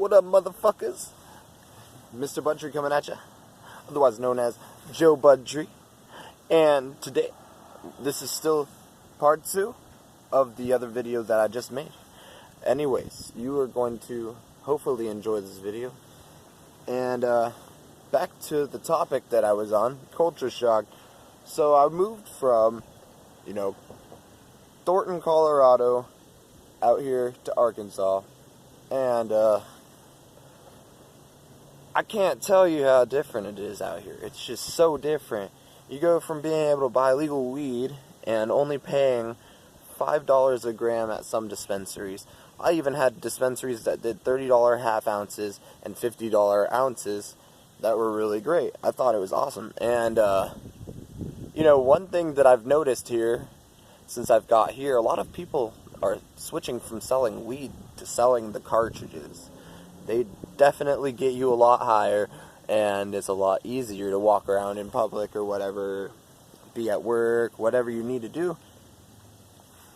What up, motherfuckers? Mr. Budry coming at ya, otherwise known as Joe Budry. And today, this is still part 2 of the other video that I just made. Anyways, you are going to hopefully enjoy this video. And back to the topic that I was on, culture shock. So I moved from, Thornton, Colorado, out here to Arkansas. And I can't tell you how different it is out here. It's just so different. You go from being able to buy legal weed and only paying $5 a gram at some dispensaries. I even had dispensaries that did $30 half ounces and $50 ounces that were really great. I thought it was awesome. And, one thing that I've noticed here since I've got here, a lot of people are switching from selling weed to selling the cartridges. They definitely get you a lot higher, and it's a lot easier to walk around in public or whatever, be at work, whatever you need to do.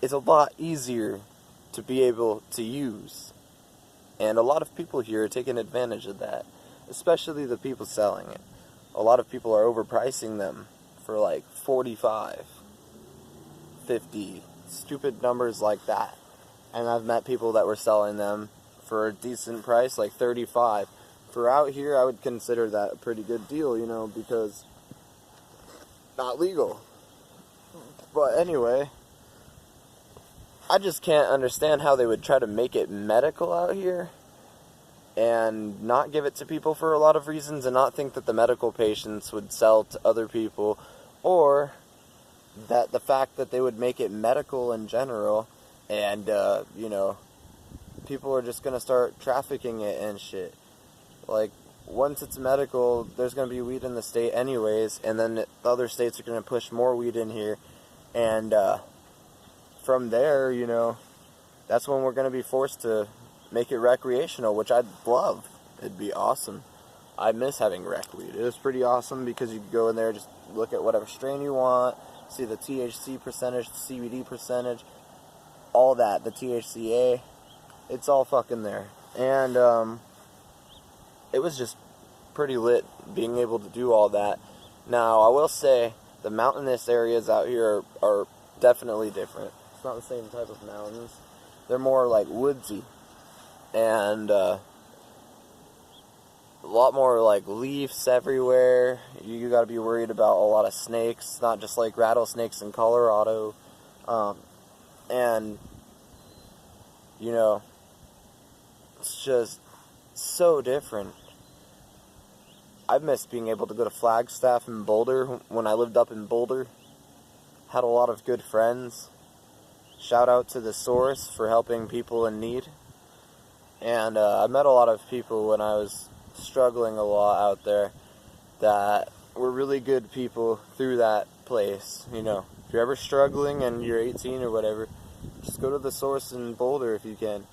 It's a lot easier to be able to use. And a lot of people here are taking advantage of that, especially the people selling it. A lot of people are overpricing them for like 45, 50, stupid numbers like that. And I've met people that were selling them for a decent price, like 35. For out here, I would consider that a pretty good deal, because not legal. But anyway, I just can't understand how they would try to make it medical out here and not give it to people for a lot of reasons, and not think that the medical patients would sell to other people, or that the fact that they would make it medical in general and, people are just going to start trafficking it and shit. Like, once it's medical, there's going to be weed in the state anyways, and then the other states are going to push more weed in here, and from there, that's when we're going to be forced to make it recreational, which I'd love. It'd be awesome. I miss having rec weed. It was pretty awesome because you could go in there, just look at whatever strain you want, see the THC percentage, the CBD percentage, all that, the THCA, it's all fucking there. And it was just pretty lit being able to do all that. Now, I will say, the mountainous areas out here are definitely different. It's not the same type of mountains. They're more like woodsy. And a lot more like leaves everywhere. You gotta be worried about a lot of snakes, not just like rattlesnakes in Colorado. And, it's just so different. I miss being able to go to Flagstaff in Boulder when I lived up in Boulder. Had a lot of good friends. Shout out to the Source for helping people in need. And I met a lot of people when I was struggling a lot out there that were really good people through that place. If you're ever struggling and you're 18 or whatever, just go to the Source in Boulder if you can.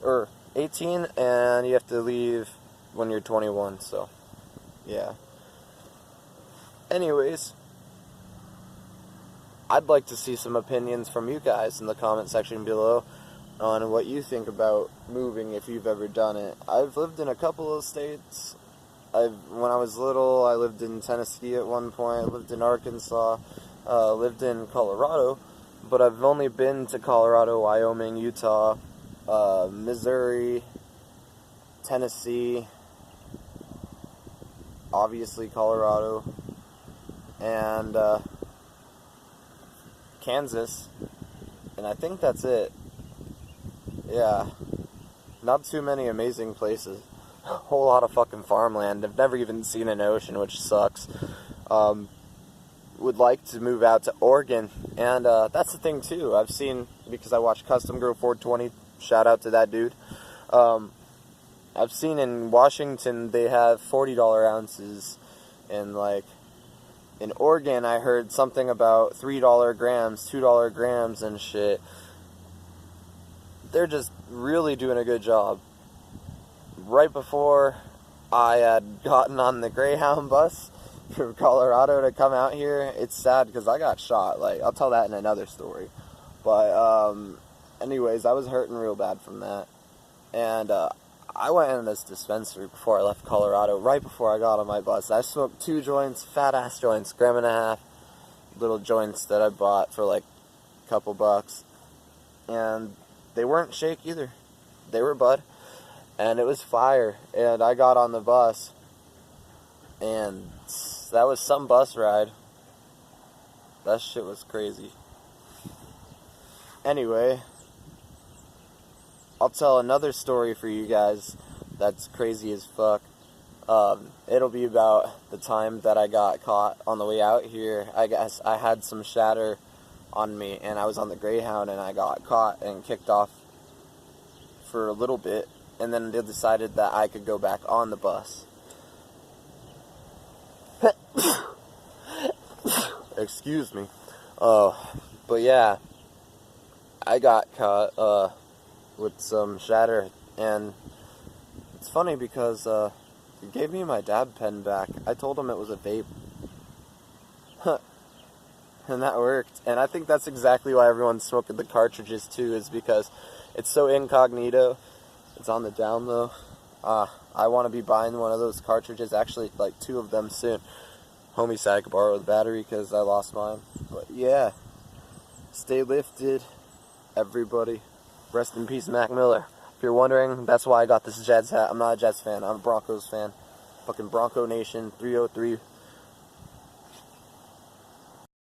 Or 18, and you have to leave when you're 21, so yeah. Anyways, I'd like to see some opinions from you guys in the comment section below on what you think about moving if you've ever done it. I've lived in a couple of states. When I was little, I lived in Tennessee at one point, I lived in Arkansas, lived in Colorado, but I've only been to Colorado, Wyoming, Utah, Missouri, Tennessee, obviously Colorado, and Kansas, and I think that's it. Yeah, not too many amazing places. A whole lot of fucking farmland. I've never even seen an ocean, which sucks. Would like to move out to Oregon, and that's the thing too. I've seen, because I watch Custom Grow 420, shout out to that dude. I've seen in Washington they have $40 ounces, and like in Oregon I heard something about $3 grams, $2 grams and shit. They're just really doing a good job. Right before I had gotten on the Greyhound bus from Colorado to come out here, it's sad because I got shot. Like, I'll tell that in another story. But Anyways, I was hurting real bad from that. And I went in this dispensary before I left Colorado, right before I got on my bus. I smoked 2 joints, fat-ass joints, gram and a half, little joints that I bought for like a couple bucks. And they weren't shake either. They were bud. And it was fire. And I got on the bus, and that was some bus ride. That shit was crazy. Anyway, I'll tell another story for you guys that's crazy as fuck. It'll be about the time that I got caught on the way out here. I guess I had some shatter on me, and I was on the Greyhound, and I got caught and kicked off for a little bit, and then they decided that I could go back on the bus. Excuse me. But yeah, I got caught with some shatter, and it's funny because he gave me my dab pen back. I told him it was a vape. And that worked. And I think that's exactly why everyone's smoking the cartridges too, is because it's so incognito. It's on the down low. I want to be buying one of those cartridges, actually like 2 of them soon. Homie said I could borrow the battery because I lost mine. But yeah, stay lifted, everybody. Rest in peace, Mac Miller. If you're wondering, that's why I got this Jets hat. I'm not a Jets fan, I'm a Broncos fan. Fucking Bronco Nation, 303.